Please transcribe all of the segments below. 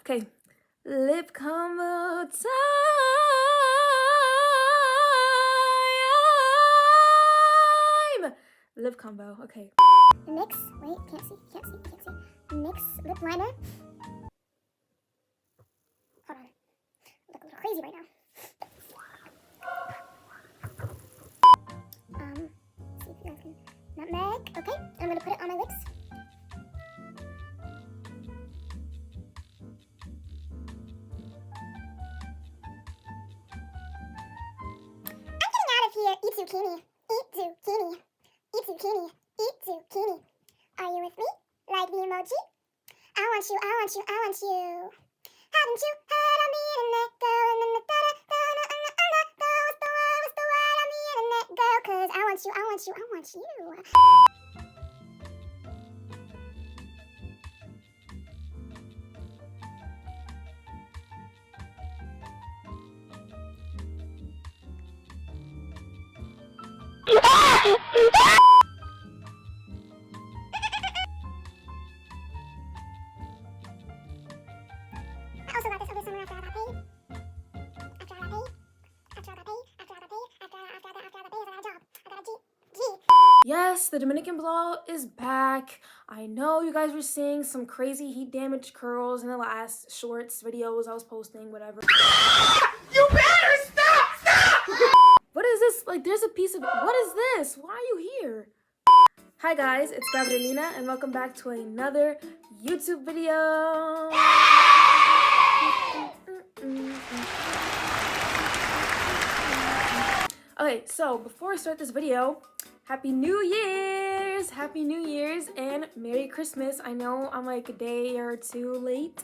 Okay, lip combo time. Lip combo. Okay. Mix. Wait, can't see. Mix lip liner. Hold on. I look a little crazy right now. See if you guys can. Nutmeg. Okay, I'm gonna put it on my lips. I'm getting out of here. Eat zucchini. Eat zucchini. Eat zucchini. Eat zucchini. Are you with me? Like the emoji? I want you, I want you, I want you. Haven't you heard of me and that girl and then the what's the word on me and that girl? Cause I want you, I want you, I want you. I also got this over summer after I got paid. After I got paid. After I got paid. After I got paid. After I got paid, I got a job. I got a G. Yes, the Dominican blog is back. I know you guys were seeing some crazy heat damage curls in the last shorts videos I was posting, whatever. You better stop! What is this? Like, there's a piece of, what is this? Why are you here? Hi guys, it's Gabrielina and welcome back to another YouTube video. Okay, so before I start this video, Happy New Year's! Happy New Year's and Merry Christmas. I know I'm like a day or two late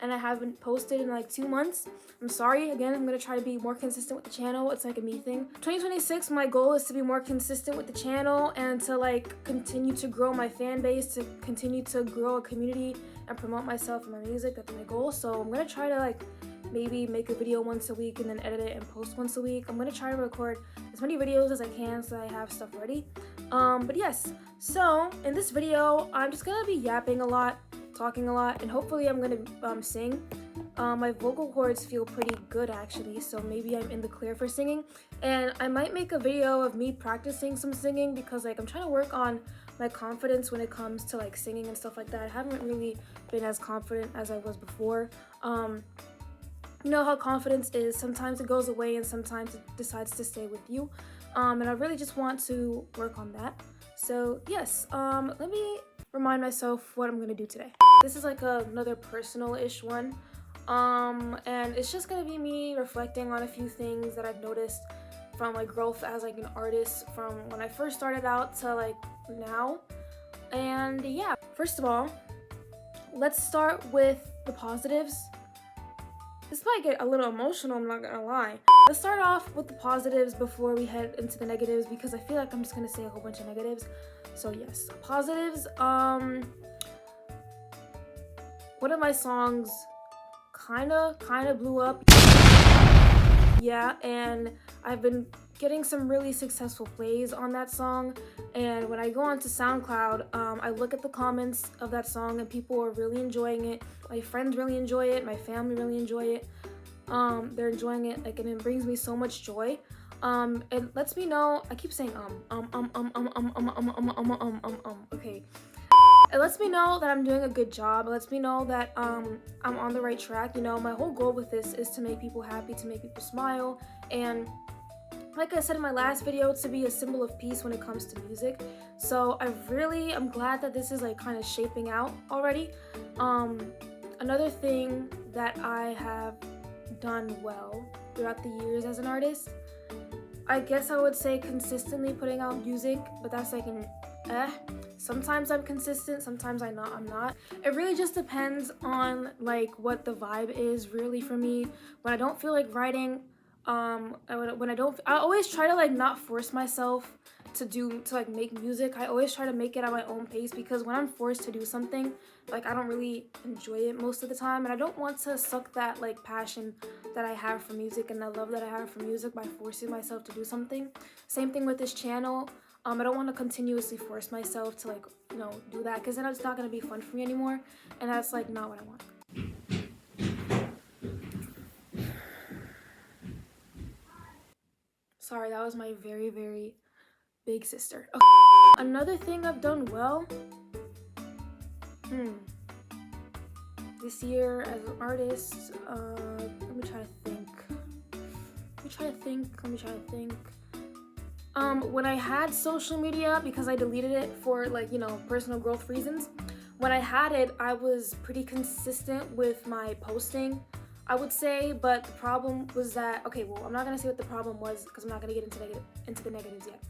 and I haven't posted in like 2 months. I'm sorry. Again, I'm gonna try to be more consistent with the channel. It's like a me thing. 2026, my goal is to be more consistent with the channel and to like continue to grow my fan base, to continue to grow a community and promote myself and my music. That's my goal. So I'm gonna try to like maybe make a video once a week and then edit it and post once a week. I'm gonna try to record as many videos as I can so I have stuff ready. But yes, so in this video, I'm just gonna be yapping a lot, talking a lot, and hopefully I'm gonna sing. My vocal cords feel pretty good actually, so maybe I'm in the clear for singing. And I might make a video of me practicing some singing because like I'm trying to work on my confidence when it comes to like singing and stuff like that. I haven't really been as confident as I was before. You know how confidence is, sometimes it goes away and sometimes it decides to stay with you. And I really just want to work on that. So yes, let me remind myself what I'm gonna do today. This is like another personal-ish one. And it's just gonna be me reflecting on a few things that I've noticed from my growth as like an artist from when I first started out to like now. And yeah, first of all, let's start with the positives. This might get a little emotional, I'm not gonna lie. Let's start off with the positives before we head into the negatives because I feel like I'm just gonna say a whole bunch of negatives. So yes, positives. One of my songs kinda blew up. Yeah, and I've been getting some really successful plays on that song. And when I go onto SoundCloud, I look at the comments of that song and people are really enjoying it. My friends really enjoy it. My family really enjoy it. They're enjoying it, like, and it brings me so much joy. It lets me know. I keep saying okay. It lets me know that I'm doing a good job. It lets me know that I'm on the right track. You know, my whole goal with this is to make people happy, to make people smile, and like I said in my last video, to be a symbol of peace when it comes to music. So I'm glad that this is like kind of shaping out already. Another thing that I have done well throughout the years as an artist, I guess I would say consistently putting out music, but that's like an sometimes I'm consistent, sometimes I'm not. It really just depends on like what the vibe is really for me. When I don't feel like writing, I always try to like not force myself to like make music. I always try to make it at my own pace because when I'm forced to do something, like I don't really enjoy it most of the time, and I don't want to suck that like passion that I have for music and the love that I have for music by forcing myself to do something. Same thing with this channel. I don't want to continuously force myself to like, you know, do that because then it's not going to be fun for me anymore, and that's like not what I want. Sorry, that was my very, very big sister. Okay. Another thing I've done well, this year as an artist, let me try to think. When I had social media, because I deleted it for like, personal growth reasons, when I had it, I was pretty consistent with my posting, I would say, but the problem was that, I'm not gonna say what the problem was because I'm not gonna get into the negatives yet,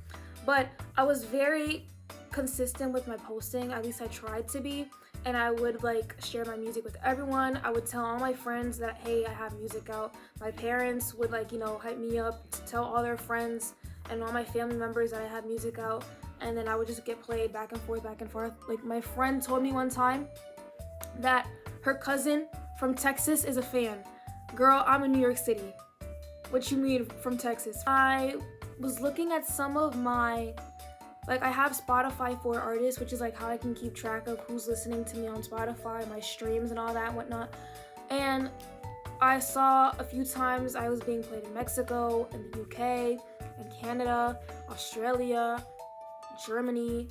but I was very consistent with my posting, at least I tried to be, and I would like share my music with everyone. I would tell all my friends that, hey, I have music out. My parents would like, hype me up to tell all their friends and all my family members that I have music out, and then I would just get played back and forth. Like my friend told me one time that her cousin from Texas is a fan. Girl, I'm in New York City. What you mean from Texas? I was looking at some of my, I have Spotify for artists, which is like how I can keep track of who's listening to me on Spotify, my streams and all that and whatnot. And I saw a few times I was being played in Mexico, in the UK, in Canada, Australia, Germany,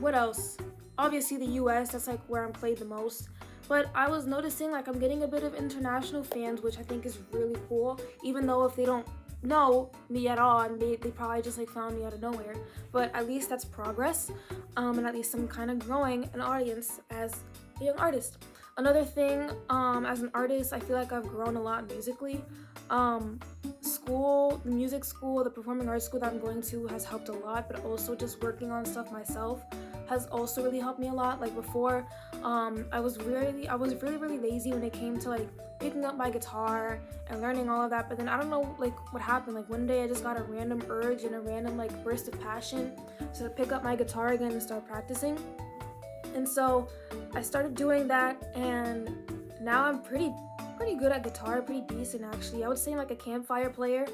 what else? Obviously the US, that's like where I'm played the most. But I was noticing like I'm getting a bit of international fans, which I think is really cool, even though if they don't know me at all and they probably just like found me out of nowhere. But at least that's progress, and at least I'm kind of growing an audience as a young artist. Another thing, as an artist, I feel like I've grown a lot musically. The music school, the performing arts school that I'm going to has helped a lot, but also just working on stuff myself has also really helped me a lot. Like before, I was really lazy when it came to like picking up my guitar and learning all of that, but then I don't know like what happened. Like one day I just got a random urge and a random like burst of passion to pick up my guitar again and start practicing. And so I started doing that, and now I'm pretty good at guitar, pretty decent actually. I would say I'm like a campfire player,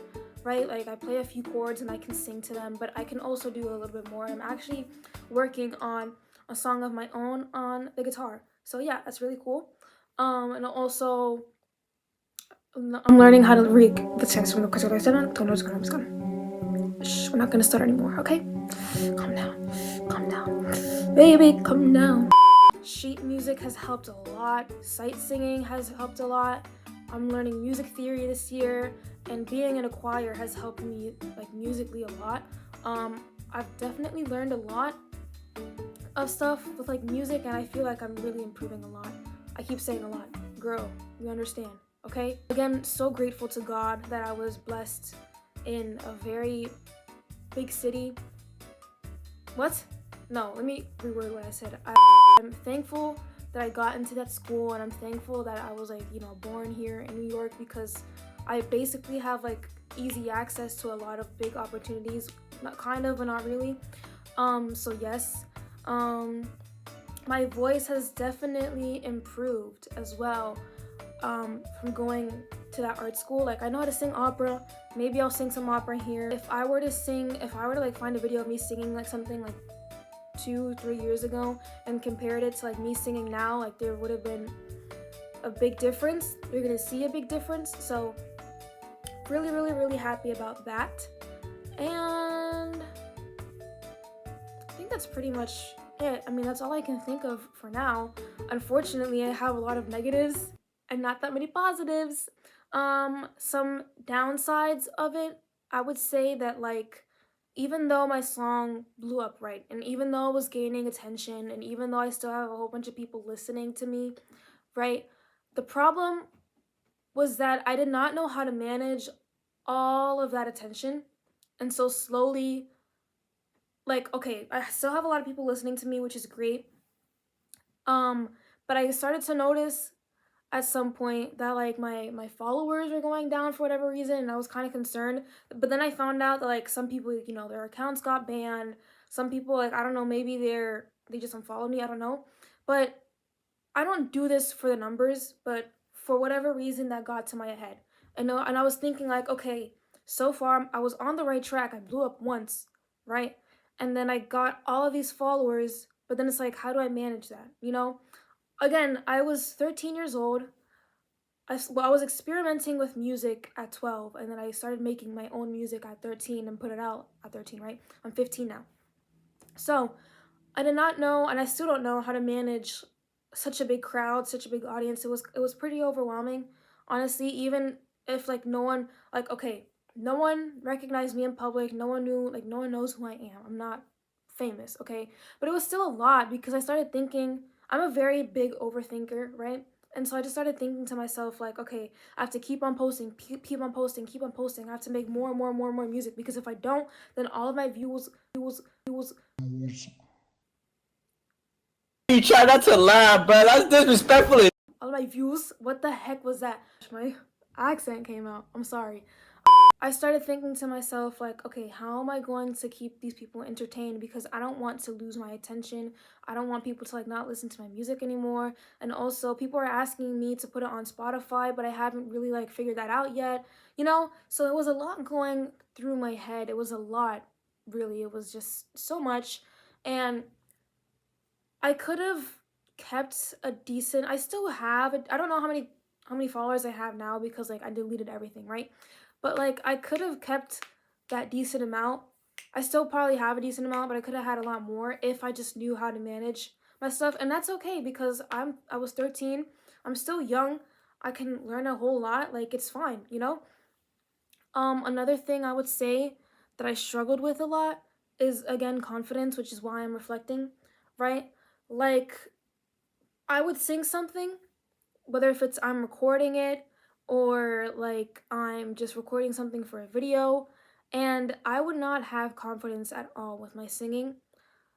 right? Like I play a few chords and I can sing to them, but I can also do a little bit more. I'm actually working on a song of my own on the guitar. So yeah, that's really cool. And also I'm learning how to read the text from the Shh, we're not gonna start anymore, okay? Calm down, baby, calm down. Sheet music has helped a lot. Sight singing has helped a lot. I'm learning music theory this year, and being in a choir has helped me like musically a lot. I've definitely learned a lot of stuff with like music, and I feel like I'm really improving a lot. I keep saying a lot. Girl, you understand, okay? Again, so grateful to God that I was blessed in a very big city. What? No, let me reword what I said. I'm thankful that I got into that school, and I'm thankful that I was like, born here in New York, because I basically have like easy access to a lot of big opportunities, not kind of, but not really. So yes, my voice has definitely improved as well, from going to that art school. Like I know how to sing opera. Maybe I'll sing some opera here. If I were to like find a video of me singing like something like 2-3 years ago and compared it to like me singing now, like there would have been a big difference. You're gonna see a big difference. So really happy about that. And I think that's pretty much it. I mean, that's all I can think of for now. Unfortunately, I have a lot of negatives and not that many positives. Some downsides of it, I would say that like, even though my song blew up, right, and even though it was gaining attention, and even though I still have a whole bunch of people listening to me, right, the problem was that I did not know how to manage all of that attention. And so slowly, like, okay, I still have a lot of people listening to me, which is great. But I started to notice at some point that like my followers were going down for whatever reason, and I was kind of concerned. But then I found out that like some people, their accounts got banned. Some people, like, I don't know, maybe they just unfollowed me, I don't know. But I don't do this for the numbers, but for whatever reason that got to my head. And I was thinking like, okay, so far I was on the right track. I blew up once, right? And then I got all of these followers, but then it's like, how do I manage that? Again, I was 13 years old. I was experimenting with music at 12, and then I started making my own music at 13 and put it out at 13, right? I'm 15 now. So I did not know, and I still don't know, how to manage such a big crowd, such a big audience. It was pretty overwhelming, honestly. Even if like no one, like, okay, no one recognized me in public, no one knew, like, no one knows who I am. I'm not famous, okay? But it was still a lot because I started thinking, I'm a very big overthinker, right? And so I just started thinking to myself, like, okay, I have to keep on posting, keep on posting, keep on posting. I have to make more and more and more and more music, because if I don't, then all of my views. You try not to laugh, bro. That's disrespectful. All my views? What the heck was that? My accent came out. I'm sorry. I started thinking to myself, like, okay, how am I going to keep these people entertained? Because I don't want to lose my attention. I don't want people to like not listen to my music anymore. And also, people are asking me to put it on Spotify, but I haven't really like figured that out yet, you know? So it was a lot going through my head. It was a lot, really. It was just so much. And I could have kept a decent, I still have, I don't know how many followers I have now, because like I deleted everything, right? But like I could have kept that decent amount. I still probably have a decent amount, but I could have had a lot more if I just knew how to manage my stuff. And that's okay, because I was 13. I'm still young. I can learn a whole lot. Like, it's fine, you know? Another thing I would say that I struggled with a lot is, again, confidence, which is why I'm reflecting, right? Like, I would sing something, whether if it's I'm recording it or like I'm just recording something for a video, and I would not have confidence at all with my singing.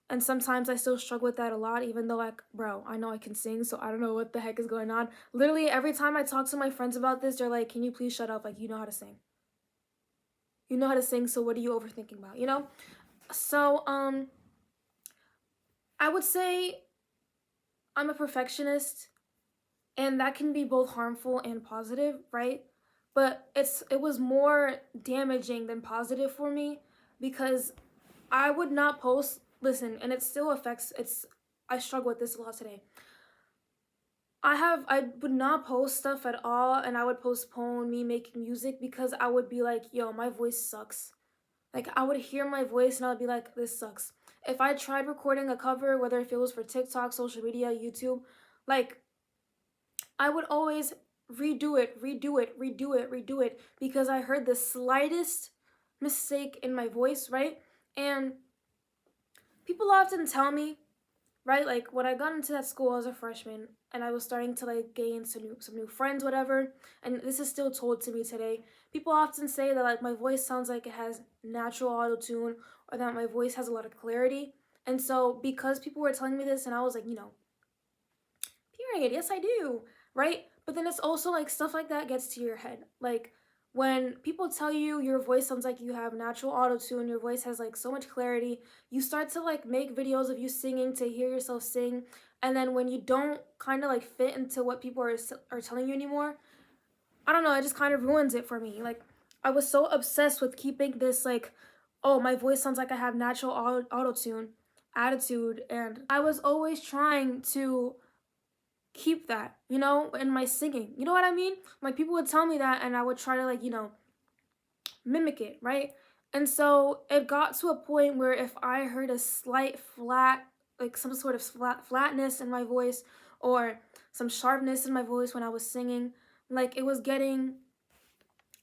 And sometimes I still struggle with that a lot, even though, like, bro, I know I can sing, so I don't know what the heck is going on. Literally, every time I talk to my friends about this, they're like, can you please shut up? Like, you know how to sing. You know how to sing, so what are you overthinking about, you know? So, I would say I'm a perfectionist, and that can be both harmful and positive, right? But it was more damaging than positive for me, because I would not post, listen, and it still affects, I struggle with this a lot today. I would not post stuff at all, and I would postpone me making music, because I would be like, yo, my voice sucks. Like, I would hear my voice and I would be like, this sucks. If I tried recording a cover, whether if it was for TikTok, social media, YouTube, like, I would always redo it, because I heard the slightest mistake in my voice, right? And people often tell me, right, like when I got into that school as a freshman and I was starting to like gain some new friends, whatever, and this is still told to me today, people often say that like my voice sounds like it has natural auto-tune, or that my voice has a lot of clarity. And so because people were telling me this, and I was like, period, yes I do, right? But then it's also like stuff like that gets to your head. Like when people tell you your voice sounds like you have natural auto-tune, your voice has like so much clarity, you start to like make videos of you singing to hear yourself sing, and then when you don't kind of like fit into what people are telling you anymore, I don't know, it just kind of ruins it for me. Like, I was so obsessed with keeping this like, oh, my voice sounds like I have natural auto-tune attitude, and I was always trying to keep that, in my singing. You know what I mean? Like, people would tell me that, and I would try to, like, mimic it, right? And so it got to a point where if I heard a slight flat, like some sort of flatness in my voice, or some sharpness in my voice when I was singing, like, I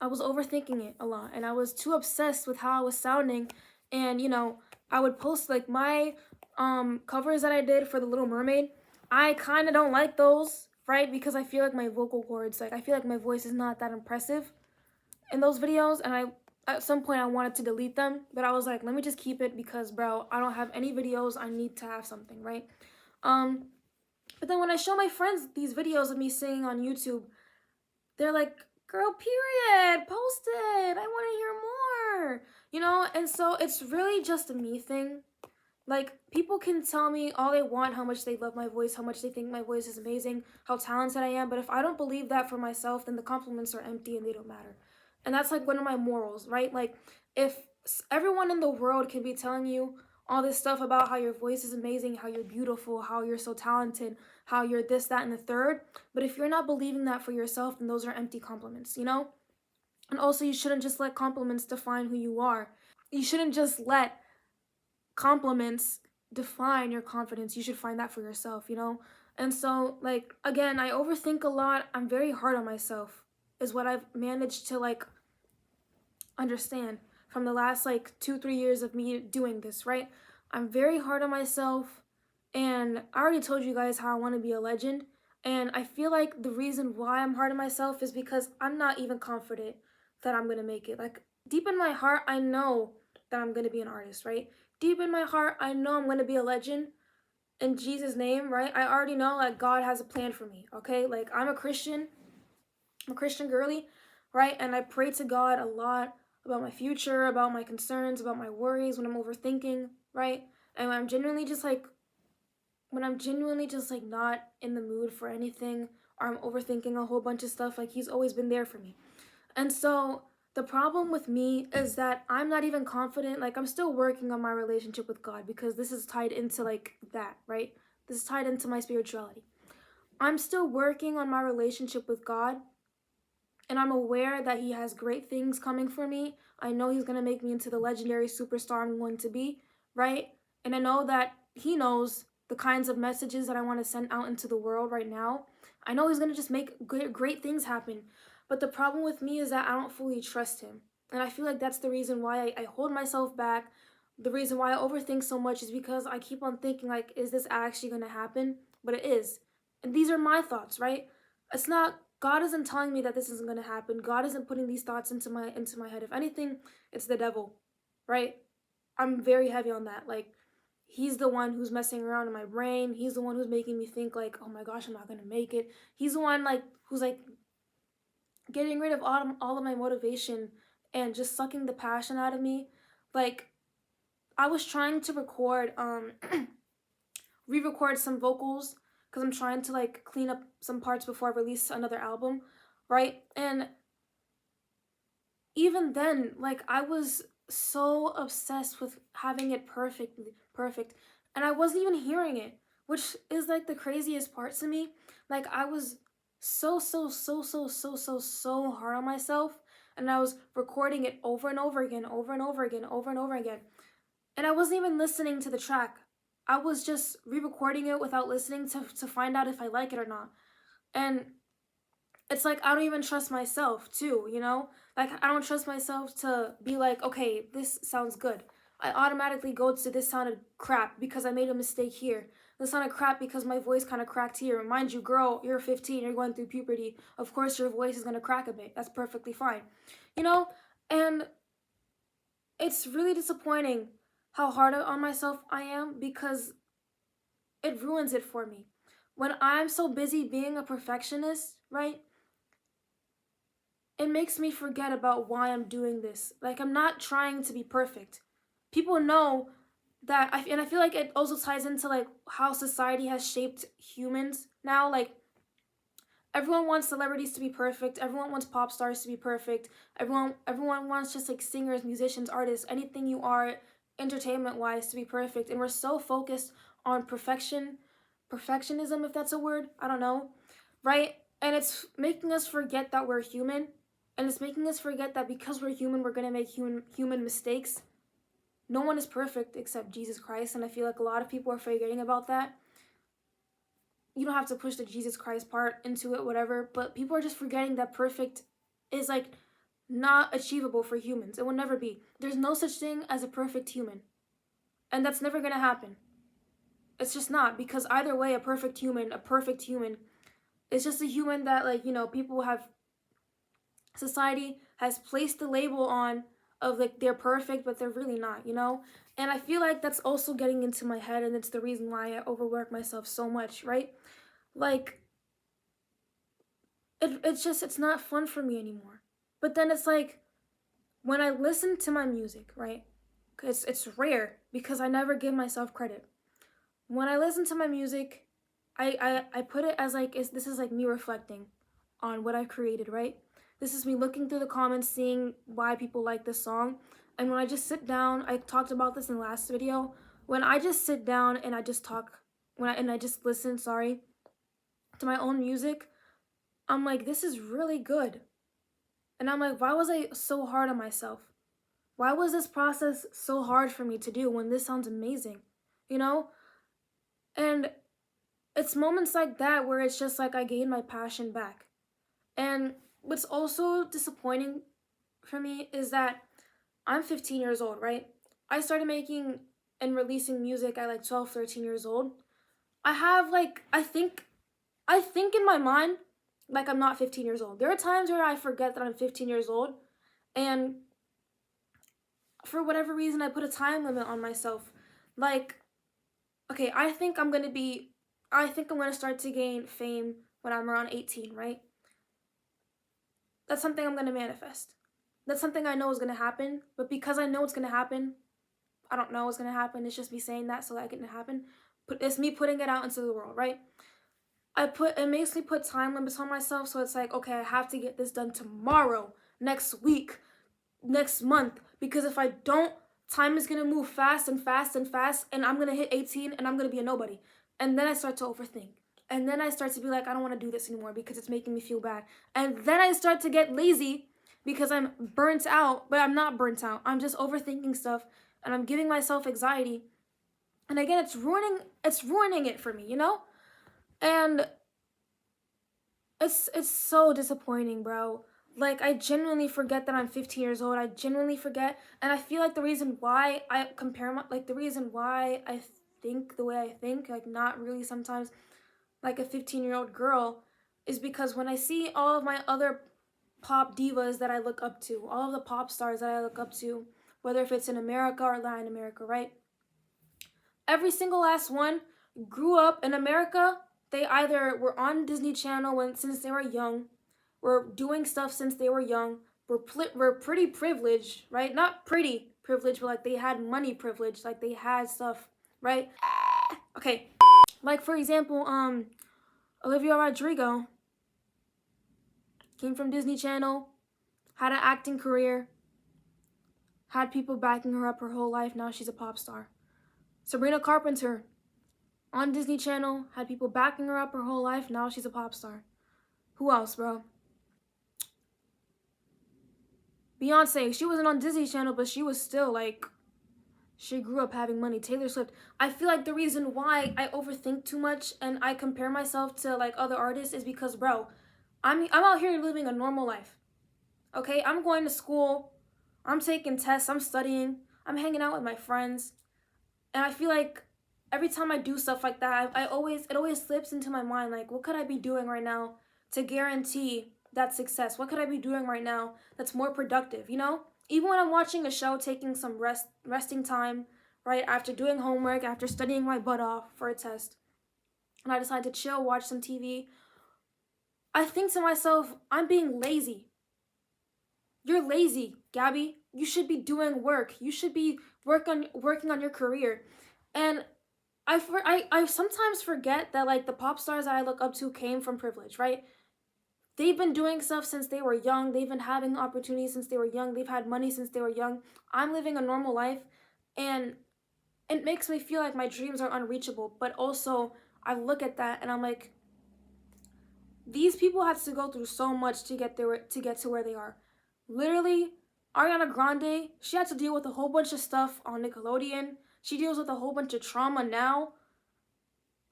was overthinking it a lot, and I was too obsessed with how I was sounding. And, I would post, like, my covers that I did for The Little Mermaid. I kind of don't like those, right? Because I feel like my vocal cords, like, I feel like my voice is not that impressive in those videos, and at some point I wanted to delete them, but I was like, let me just keep it, because, bro, I don't have any videos. I need to have something, right? But then when I show my friends these videos of me singing on YouTube, they're like, girl, period, post it, I want to hear more, and so it's really just a me thing. Like, people can tell me all they want how much they love my voice, how much they think my voice is amazing, how talented I am, but if I don't believe that for myself, then the compliments are empty and they don't matter. And that's like one of my morals, right? Like, if everyone in the world can be telling you all this stuff about how your voice is amazing, how you're beautiful, how you're so talented, how you're this, that, and the third. But if you're not believing that for yourself, then those are empty compliments, you know? And also, you shouldn't just let compliments define who you are. You shouldn't just let compliments define your confidence. You should find that for yourself, you know? And so, like, again, I overthink a lot. I'm very hard on myself, is what I've managed to, like, understand from the last, like, 2-3 years of me doing this, right? I'm very hard on myself, and I already told you guys how I want to be a legend. And I feel like the reason why I'm hard on myself is because I'm not even confident that I'm going to make it. Like, deep in my heart, I know that I'm going to be an artist, right? Deep in my heart, I know I'm going to be a legend in Jesus' name, right? I already know that God has a plan for me, okay? Like, I'm a Christian girly, right? And I pray to God a lot about my future, about my concerns, about my worries when I'm overthinking, right? And when I'm genuinely just like not in the mood for anything, or I'm overthinking a whole bunch of stuff, like, He's always been there for me. And so the problem with me is that I'm not even confident. Like, I'm still working on my relationship with God, because this is tied into, like, that, right? This is tied into my spirituality. I'm still working on my relationship with God, and I'm aware that He has great things coming for me. I know He's going to make me into the legendary superstar I'm going to be, right? And I know that He knows the kinds of messages that I want to send out into the world right now. I know He's going to just make great things happen. But the problem with me is that I don't fully trust Him. And I feel like that's the reason why I hold myself back. The reason why I overthink so much is because I keep on thinking, like, is this actually going to happen? But it is. And these are my thoughts, right? It's not, God isn't telling me that this isn't going to happen. God isn't putting these thoughts into my head. If anything, it's the devil, right? I'm very heavy on that. Like, He's the one who's messing around in my brain. He's the one who's making me think, like, oh my gosh, I'm not going to make it. He's the one, like, who's, like, getting rid of all of my motivation and just sucking the passion out of me. Like, I was trying to record, re-record some vocals, because I'm trying to, like, clean up some parts before I release another album, right? And even then, like, I was so obsessed with having it perfect, and I wasn't even hearing it, which is, like, the craziest part to me. Like, I was so hard on myself, and I was recording it over and over again, and I wasn't even listening to the track. I was just re-recording it without listening to find out if I like it or not. And it's like, I don't even trust myself too, you know? Like, I don't trust myself to be like, okay, this sounds good. I automatically go to, this sounded crap because I made a mistake here. This sounded crap because my voice kind of cracked here. Mind you, girl, you're 15, you're going through puberty. Of course your voice is going to crack a bit. That's perfectly fine. You know? And it's really disappointing how hard on myself I am, because it ruins it for me. When I'm so busy being a perfectionist, right? It makes me forget about why I'm doing this. Like, I'm not trying to be perfect. People know that, and I feel like it also ties into, like, how society has shaped humans now. Like, everyone wants celebrities to be perfect. Everyone wants pop stars to be perfect. Everyone wants just, like, singers, musicians, artists, anything you are entertainment-wise to be perfect. And we're so focused on perfectionism, if that's a word. I don't know, right? And it's making us forget that we're human. And it's making us forget that because we're human, we're going to make human mistakes. No one is perfect except Jesus Christ. And I feel like a lot of people are forgetting about that. You don't have to push the Jesus Christ part into it, whatever. But people are just forgetting that perfect is, like, not achievable for humans. It will never be. There's no such thing as a perfect human. And that's never going to happen. It's just not. Because either way, a perfect human is just a human that, like, you know, people have, society has placed the label on of, like, they're perfect, but they're really not, you know? And I feel like that's also getting into my head, and it's the reason why I overwork myself so much, right? Like, it's not fun for me anymore. But then it's like, when I listen to my music, right? It's rare because I never give myself credit. When I listen to my music, I put it as, like, this is, like, me reflecting on what I've created, right? This is me looking through the comments, seeing why people like this song. And when I just sit down, I talked about this in the last video, when I just sit down and I just talk, and I just listen, sorry, to my own music, I'm like, this is really good. And I'm like, why was I so hard on myself? Why was this process so hard for me to do when this sounds amazing? You know? And it's moments like that where it's just like I gain my passion back. And what's also disappointing for me is that I'm 15 years old, right? I started making and releasing music at like 12, 13 years old. I have like, I think in my mind, like I'm not 15 years old. There are times where I forget that I'm 15 years old, and for whatever reason, I put a time limit on myself. Like, okay, I think I'm gonna start to gain fame when I'm around 18, right? That's something I'm gonna manifest. That's something I know is gonna happen, but because I know it's gonna happen, I don't know what's gonna happen. It's just me saying that so that it can happen. It's me putting it out into the world, right? It makes me put time limits on myself, so it's like, okay, I have to get this done tomorrow, next week, next month, because if I don't, time is gonna move fast and fast and fast, and I'm gonna hit 18 and I'm gonna be a nobody. And then I start to overthink. And then I start to be like, I don't wanna do this anymore because it's making me feel bad. And then I start to get lazy because I'm burnt out, but I'm not burnt out. I'm just overthinking stuff and I'm giving myself anxiety. And again, it's ruining it for me, you know? And it's so disappointing, bro. Like, I genuinely forget that I'm 15 years old. I genuinely forget. And I feel like the reason why I the reason why I think the way I think, like, not really sometimes like a 15-year-old girl, is because when I see all of my other pop divas that I look up to, all of the pop stars that I look up to, whether if it's in America or Latin America, right? Every single last one grew up in America. They either were on Disney Channel since they were young, were doing stuff since they were young, were pretty privileged, right? Not pretty privileged, but like they had money privilege, like they had stuff, right? Okay, like for example, Olivia Rodrigo came from Disney Channel, had an acting career, had people backing her up her whole life. Now she's a pop star. Sabrina Carpenter, on Disney Channel, had people backing her up her whole life. Now she's a pop star. Who else, bro? Beyonce, she wasn't on Disney Channel, but she was still like, she grew up having money. Taylor Swift. I feel like the reason why I overthink too much and I compare myself to like other artists is because, bro, I'm out here living a normal life. Okay, I'm going to school, I'm taking tests, I'm studying, I'm hanging out with my friends, and I feel like every time I do stuff like that, it always slips into my mind, like, what could I be doing right now to guarantee that success? What could I be doing right now that's more productive, you know? Even when I'm watching a show, taking some resting time, right, after doing homework, after studying my butt off for a test, and I decide to chill, watch some TV, I think to myself, I'm being lazy. You're lazy, Gabby. You should be doing work. You should be working on your career. And I sometimes forget that like the pop stars that I look up to came from privilege, right? They've been doing stuff since they were young. They've been having opportunities since they were young. They've had money since they were young. I'm living a normal life, and it makes me feel like my dreams are unreachable. But also, I look at that and I'm like, these people had to go through so much to get to where they are. Literally, Ariana Grande, she had to deal with a whole bunch of stuff on Nickelodeon. She deals with a whole bunch of trauma now.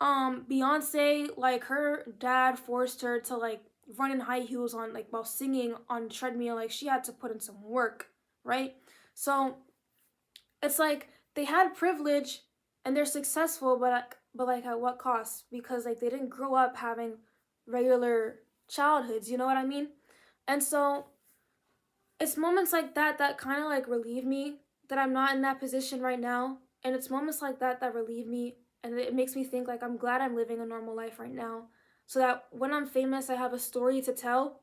Beyonce, like her dad forced her to like run in high heels on like while singing on treadmill. Like she had to put in some work, right? So it's like they had privilege and they're successful, but like at what cost? Because like they didn't grow up having regular childhoods, you know what I mean? And so it's moments like that that kind of like relieve me that I'm not in that position right now. And it's moments like that that relieve me, and it makes me think like I'm glad I'm living a normal life right now, so that when I'm famous I have a story to tell,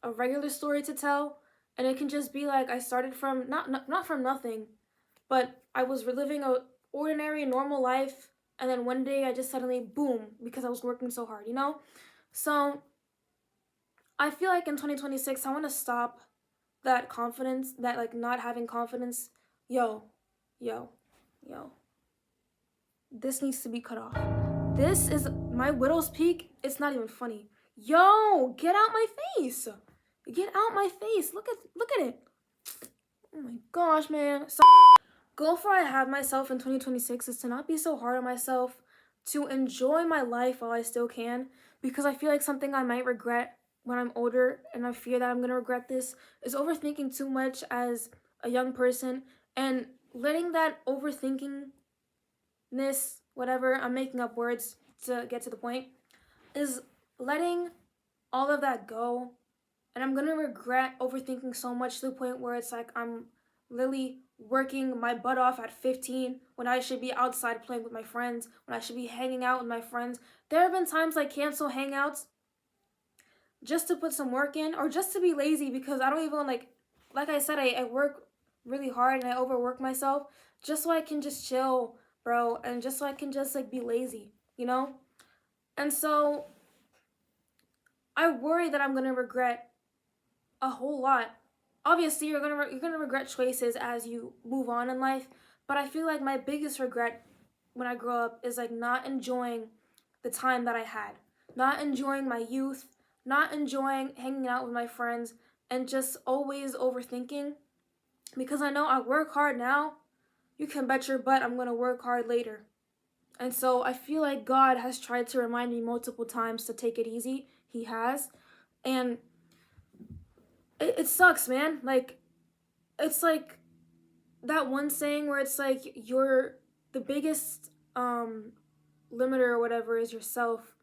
a regular story to tell, and it can just be like I started from not from nothing, but I was living a ordinary normal life, and then one day I just suddenly boom because I was working so hard, you know? So I feel like in 2026 I want to stop that confidence, that like not having confidence. Yo, yo, yo. this needs to be cut off. This is my widow's peak. It's not even funny. Yo, get out my face. Get out my face. Look at it. Oh my gosh, man. So, goal for I have myself in 2026 is to not be so hard on myself, to enjoy my life while I still can, because I feel like something I might regret when I'm older, and I fear that I'm gonna regret this, is overthinking too much as a young person, and letting that overthinkingness, whatever, I'm making up words to get to the point, is letting all of that go. And I'm gonna regret overthinking so much to the point where it's like I'm literally working my butt off at 15 when I should be outside playing with my friends, when I should be hanging out with my friends. There have been times I cancel hangouts just to put some work in, or just to be lazy, because I don't even like I said, I work really hard and I overwork myself just so I can just chill, bro, and just so I can just like be lazy, you know? And so I worry that I'm gonna regret a whole lot. Obviously, you're gonna regret choices as you move on in life, but I feel like my biggest regret when I grow up is like not enjoying the time that I had, not enjoying my youth, not enjoying hanging out with my friends, and just always overthinking. Because I know I work hard now, you can bet your butt I'm gonna work hard later. And so I feel like God has tried to remind me multiple times to take it easy. He has. And it sucks, man. Like, it's like that one saying where it's like you're the biggest limiter or whatever is yourself,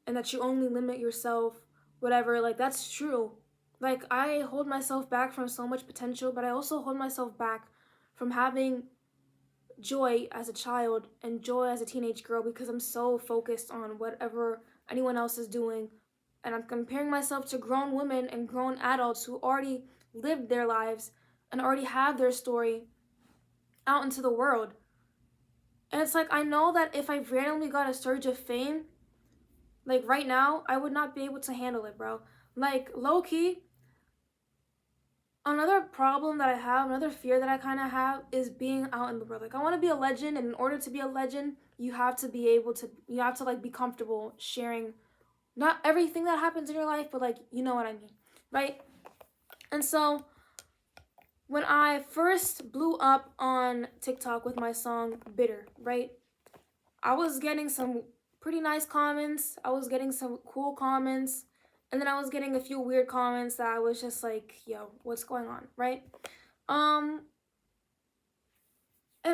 and that you only limit yourself, whatever. Like, that's true. Like, I hold myself back from so much potential, but I also hold myself back from having joy as a child and joy as a teenage girl, because I'm so focused on whatever anyone else is doing, and I'm comparing myself to grown women and grown adults who already lived their lives and already have their story out into the world. And it's like, I know that if I randomly got a surge of fame, like right now, I would not be able to handle it, bro. Like, low-key, another problem that I have, another fear that I kind of have, is being out in the world. Like, I want to be a legend, and in order to be a legend, you have to like be comfortable sharing not everything that happens in your life, but like, you know what I mean, right? And so when I first blew up on TikTok with my song Bitter, right, I was getting some pretty nice comments, I was getting some cool comments, and then I was getting a few weird comments that I was just like, yo, what's going on, right? And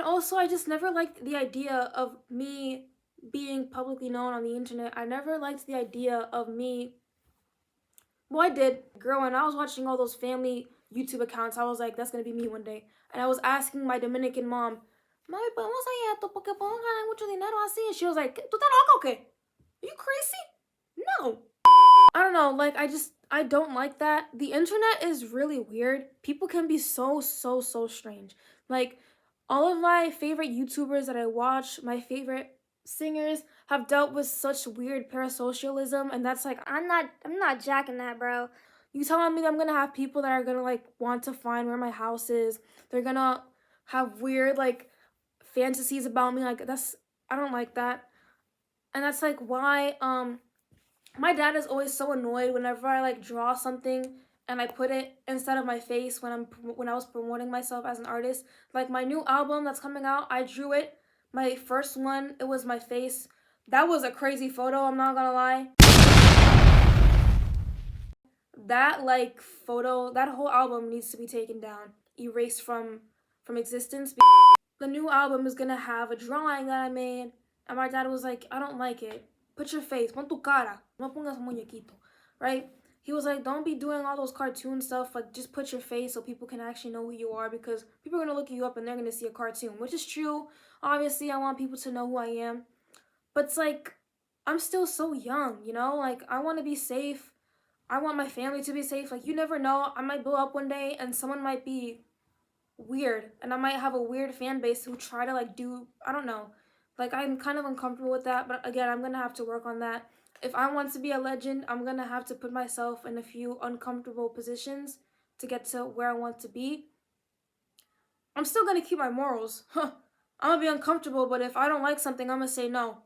also, I just never liked the idea of me being publicly known on the internet. I never liked the idea of me. Well, I did. Girl, when I was watching all those family YouTube accounts, I was like, that's gonna be me one day. And I was asking my Dominican mom, Mami, podemos hacer esto porque podemos ganar mucho dinero así. And she was like, ¿tú estás loca o qué? Are you crazy? No. I don't know, like, I don't like that. The internet is really weird. People can be so strange. Like, all of my favorite YouTubers that I watch, my favorite singers, have dealt with such weird parasocialism, and that's like, I'm not jacking that, bro. You telling me that I'm gonna have people that are gonna like want to find where my house is. They're gonna have weird like fantasies about me. Like, I don't like that. And that's like why my dad is always so annoyed whenever I like draw something and I put it instead of my face when I was promoting myself as an artist. Like, my new album that's coming out, I drew it. My first one, it was my face. That was a crazy photo, I'm not gonna lie. That like photo, that whole album needs to be taken down, erased from existence. The new album is gonna have a drawing that I made, and my dad was like, I don't like it. Put your face, pon tu cara, no pongas muñequito, right? He was like, don't be doing all those cartoon stuff, like, just put your face so people can actually know who you are, because people are gonna look you up and they're gonna see a cartoon, which is true. Obviously, I want people to know who I am, but it's like, I'm still so young, you know? Like, I want to be safe. I want my family to be safe. Like, you never know, I might blow up one day and someone might be weird, and I might have a weird fan base who try to like do, I don't know. Like, I'm kind of uncomfortable with that, but again, I'm gonna have to work on that. If I want to be a legend, I'm gonna have to put myself in a few uncomfortable positions to get to where I want to be. I'm still gonna keep my morals. I'm gonna be uncomfortable, but if I don't like something, I'm gonna say no.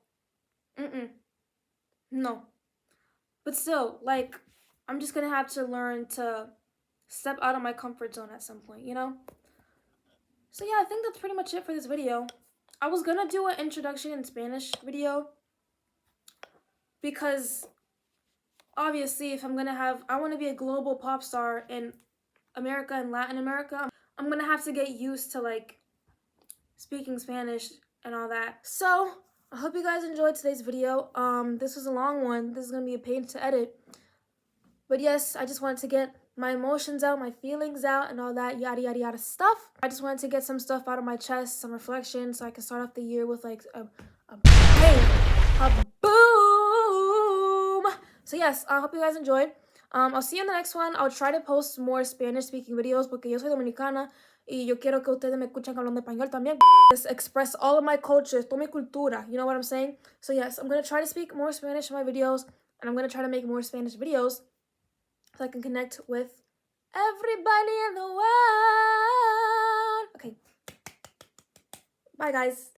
No. But still, like, I'm just gonna have to learn to step out of my comfort zone at some point, you know? So yeah, I think that's pretty much it for this video. I was gonna do an introduction in Spanish video because obviously if I'm gonna have, I want to be a global pop star in America and Latin America, I'm gonna have to get used to like speaking Spanish and all that. So I hope you guys enjoyed today's video. This was a long one. This is gonna be a pain to edit. But yes, I just wanted to get my emotions out, my feelings out, and all that yada yada yada stuff. I just wanted to get some stuff out of my chest, some reflection, so I can start off the year with like a bang, a boom. So yes, I hope you guys enjoyed. I'll see you in the next one. I'll try to post more Spanish speaking videos porque yo soy dominicana y yo quiero que ustedes me escuchen hablando español también. Just express all of my culture, toda mi cultura. You know what I'm saying? So yes, I'm gonna try to speak more Spanish in my videos, and I'm gonna try to make more Spanish videos so I can connect with everybody in the world. Okay. Bye, guys.